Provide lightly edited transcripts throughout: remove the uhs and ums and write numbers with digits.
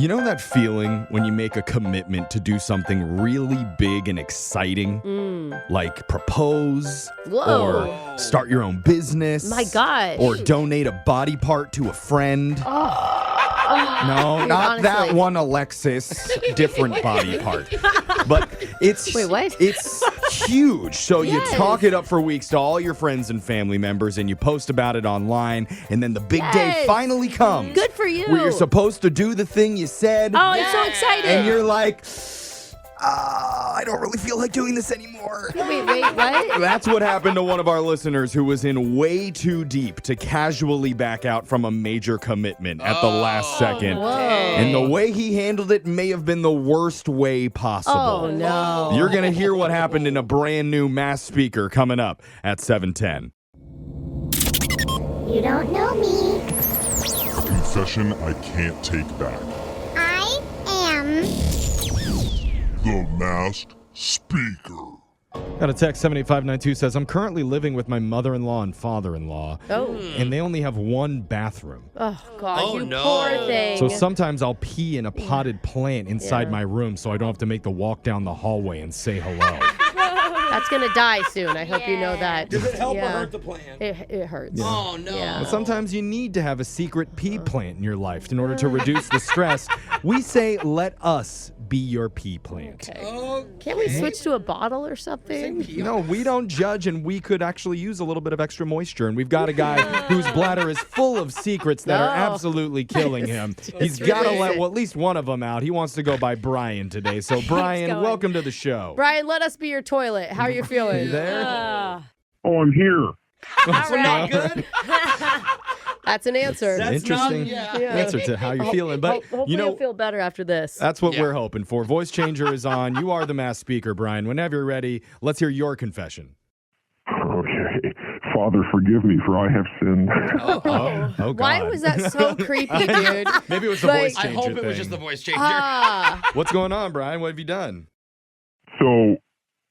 You know that feeling when you make a commitment to do something really big and exciting? Like propose, Whoa. or start your own business. My gosh. Or donate a body part to a friend. No, Dude, not honestly. that one, Alexis. Different body part. But it's Wait, what? It's huge. So you Yes. talk it up for weeks to all your friends and family members, and you post about it online, and then the big day Yes. finally comes. Good for you. Where you're supposed to do the thing you said. Oh, I'm so excited. And you're like, I don't really feel like doing this anymore. Wait, what? That's what happened to one of our listeners who was in way too deep to casually back out from a major commitment at the last second. Whoa. And the way he handled it may have been the worst way possible. Oh, no. You're going to hear what happened in a brand new mass speaker coming up at 7:10. You don't know me. A confession I can't take back. I am. The Masked Speaker. Got a text 78592 says, I'm currently living with my mother-in-law and father-in-law, Oh. and they only have one bathroom. Oh, God. Oh, you no. poor thing. So sometimes I'll pee in a potted plant inside Yeah. my room so I don't have to make the walk down the hallway and say hello. That's going to die soon. I hope you know that. Does it help or Yeah. hurt the plant? It hurts. Oh, no. Yeah. But sometimes you need to have a secret pee plant in your life in order to reduce the stress. We say, let us be your pee plant. Oh, Can't we switch to a bottle or something? No, we don't judge, and we could actually use a little bit of extra moisture. And we've got a guy whose bladder is full of secrets that are No. absolutely killing him. He's got to let at least one of them out. He wants to go by Brian today. So, Brian, welcome to the show. Brian, let us be your toilet. How are you feeling? You there? Oh, I'm here. not good? That's an answer. An interesting yeah. answer to how you're feeling. But, Hopefully you know, you'll feel better after this. that's what Yeah. we're hoping for. Voice changer is on. You are the mass speaker, Brian. Whenever you're ready, let's hear your confession. Okay. Father, forgive me, for I have sinned. Oh, God. Why was that so creepy, dude? Maybe it was the Like- voice I changer hope it was thing. just the voice changer. Ah. What's going on, Brian? What have you done? So,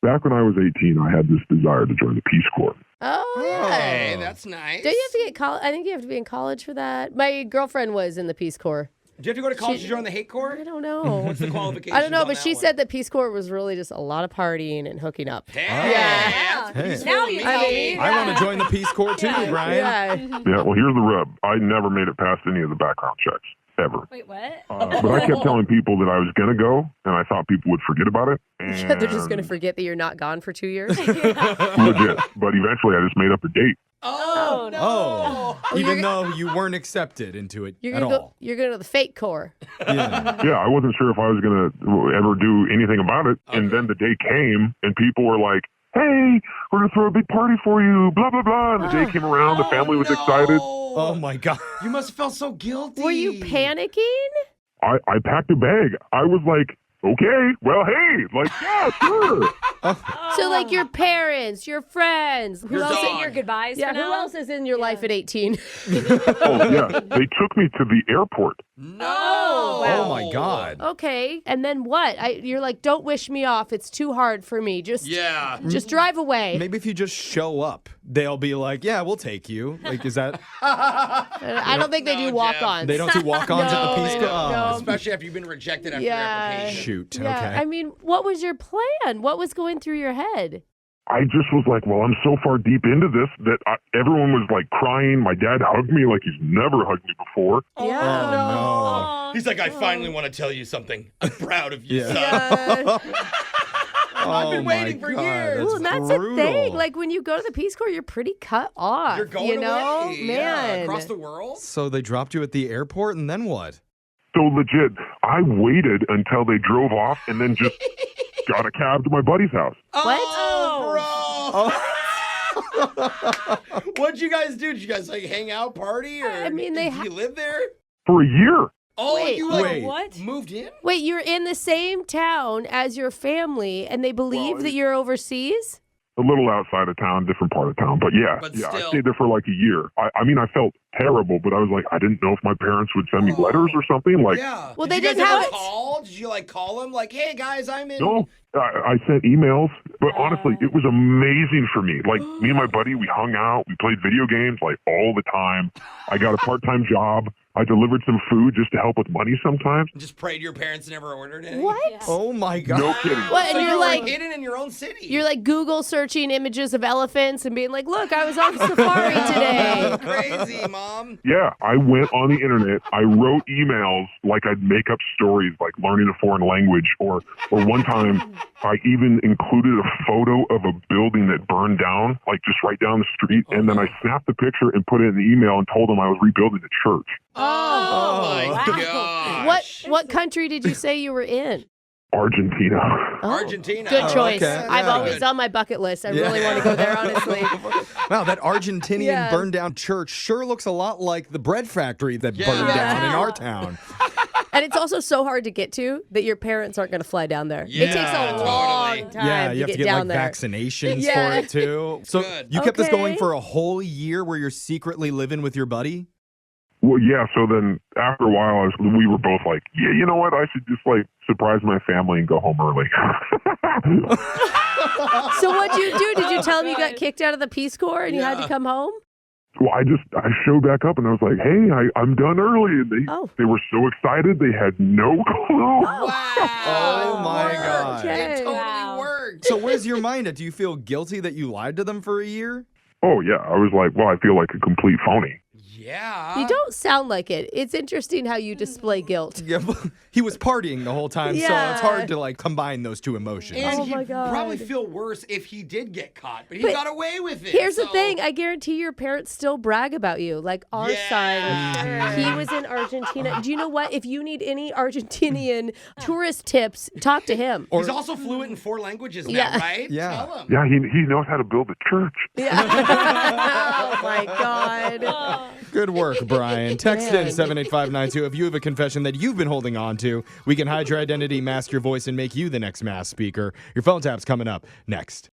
back when I was 18, I had this desire to join the Peace Corps. Oh, yeah. Hey, that's nice. Don't you have to get college? I think you have to be in college for that. My girlfriend was in the Peace Corps. Do you have to go to college to join the hate corps? I don't know. What's the qualifications I don't know, on but that she one? said that Peace Corps was really just a lot of partying and hooking up. Hey, Yeah. that's peaceful Now to you me. tell me. I want to join the Peace Corps too, Brian. Yeah. Yeah, well, here's the rub. I never made it past any of the background checks, ever. Wait, what? But I kept telling people that I was going to go, and I thought people would forget about it. And They're just going to forget that you're not gone for 2 years. Legit. But eventually, I just made up a date. Oh, no. Oh, even though you weren't accepted into it You're at gonna all. go. You're going to the fake corps. Yeah. Yeah, I wasn't sure if I was going to ever do anything about it. And then the day came, and people were like, hey, we're going to throw a big party for you, blah, blah, blah. And the day came around, the family was excited. Oh, my God. You must have felt so guilty. Were you panicking? I packed a bag. I was like, okay, well, hey, like, yeah, sure. So, like your parents, your friends. Who Your else? dog. Your goodbyes Yeah. for Who now? else is in your life at 18? Oh, yeah. They took me to the airport. No. Oh, my God. Okay. And then what? You're like, don't wish me off. It's too hard for me. Just drive away. Maybe if you just show up, they'll be like, yeah, we'll take you. Like, is that, I don't think they do No, walk-ons. they don't do walk-ons at the No, Peace they Corps? don't. Oh, Especially after you've been rejected after Yeah. your application. shoot. Yeah. Okay. I mean, what was your plan? What was going through your head? I just was like, well, I'm so far deep into this that everyone was like crying. My dad hugged me like he's never hugged me before. Yeah. no. He's like, I finally want to tell you something. I'm proud of you, Yeah. son. I've been Oh, my waiting for God, years. Well, that's brutal. the thing. Like when you go to the Peace Corps, you're pretty cut off. You're going you know, away. man. Yeah, across the world. So they dropped you at the airport, and then what? So legit, I waited until they drove off and then just got a cab to my buddy's house. What? Oh, bro. What'd you guys do? Did you guys like hang out, party, or I mean, they did you live there? For a year. Oh, Wait. you like Wait. What? moved in? Wait, you're in the same town as your family, and they believe Well, that you're overseas? A little outside of town, different part of town. But yeah, But I still. stayed there for like a year. I mean, I felt terrible, but I was like, I didn't know if my parents would send me letters or something. Like, Yeah. Well, Did they you guys didn't ever have it. call? Did you like call them? Like, hey guys, I'm in. no, I sent emails, but honestly, it was amazing for me. Like, me and my buddy, we hung out, we played video games like all the time. I got a part-time job. I delivered some food just to help with money sometimes. Just prayed your parents never ordered any. What? Oh my God. No kidding. What? And So you're you were like, hidden in your own city. you're like Google searching images of elephants and being like, look, I was on safari today. Crazy, Mom. Yeah, I went on the internet. I wrote emails like I'd make up stories like learning a foreign language. Or one time, I even included a photo of a building that burned down, like just right down the street. And then I snapped the picture and put it in the email and told them I was rebuilding a church. Oh my wow. gosh. What country did you say you were in? Argentina. Oh, Argentina. Good choice. okay. I've Yeah. always on my bucket list. I really want to go there, honestly. Wow, that Argentinian Yeah. burned down church sure looks a lot like the bread factory that Yeah. burned down in Yeah. our town. And it's also so hard to get to that your parents aren't going to fly down there. Yeah, It takes a totally. long time Yeah, you have to to get get down like there. vaccinations Yeah. for it too. So Good. you kept this going Okay. for a whole year where you're secretly living with your buddy? Well, yeah. So then after a while, we were both like, yeah, you know what? I should just like surprise my family and go home early. So what'd you do? Did you tell them you got kicked out of the Peace Corps and you had to come home? Well, I showed back up and I was like, hey, I'm done early. And they were so excited. They had no clue. Wow. Oh, my It worked. God. It totally Wow. worked. So where's your mind at? Do you feel guilty that you lied to them for a year? Oh, yeah. I was like, well, I feel like a complete phony. Yeah. You don't sound like it. It's interesting how you display guilt. Yeah, he was partying the whole time, so Yeah. it's hard to like combine those two emotions. And Oh he'd my God. probably feel worse if he did get caught, but he But got away with it. Here's the so- thing. I guarantee your parents still brag about you. Like our son, he was in Argentina. Do you know what? If you need any Argentinian tourist tips, talk to him. He's also fluent in 4 languages now, Yeah. right? Yeah. Tell him. Yeah, he knows how to build a church. Oh my God. Good work, Brian. Text in Man. 78592 if you have a confession that you've been holding on to. We can hide your identity, mask your voice, and make you the next mass speaker. Your phone tap's coming up next.